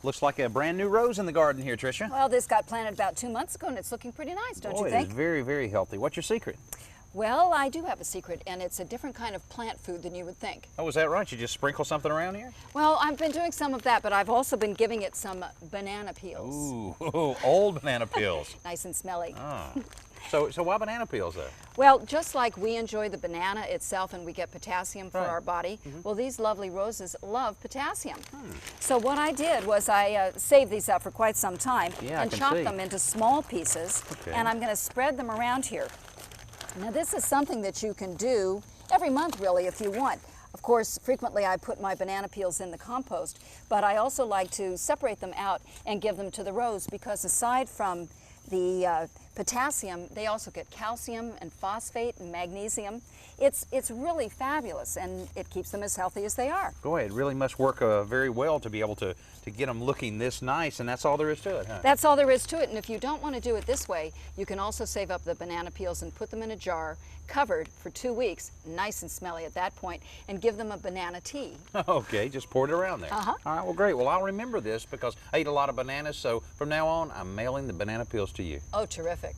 Looks like a brand new rose in the garden here, Tricia. Well, this got planted about 2 months ago, and it's looking pretty nice, don't you think? It is very, very healthy. What's your secret? Well, I do have a secret, and it's a different kind of plant food than you would think. Oh, is that right? You just sprinkle something around here? Well, I've been doing some of that, but I've also been giving it some banana peels. Ooh, old banana peels. Nice and smelly. Oh. So why banana peels, though? Well, just like we enjoy the banana itself and we get potassium for Right. our body, well, these lovely roses love potassium. So what I did was I saved these up for quite some time Yeah, I and can chopped see. them into small pieces, Okay. and I'm going to spread them around here. Now, this is something that you can do every month, really, if you want. Of course, frequently I put my banana peels in the compost, but I also like to separate them out and give them to the rose, because aside from the potassium, they also get calcium and phosphate and magnesium. It's really fabulous, and it keeps them as healthy as they are. Boy, it really must work very well to be able to get them looking this nice, and that's all there is to it, huh? That's all there is to it, and if you don't want to do it this way, you can also save up the banana peels and put them in a jar, covered for 2 weeks, nice and smelly at that point, and give them a banana tea. Okay, just pour it around there. Uh-huh. All right, well, great. Well, I'll remember this because I eat a lot of bananas, so from now on, I'm mailing the banana peels to you. Oh, terrific.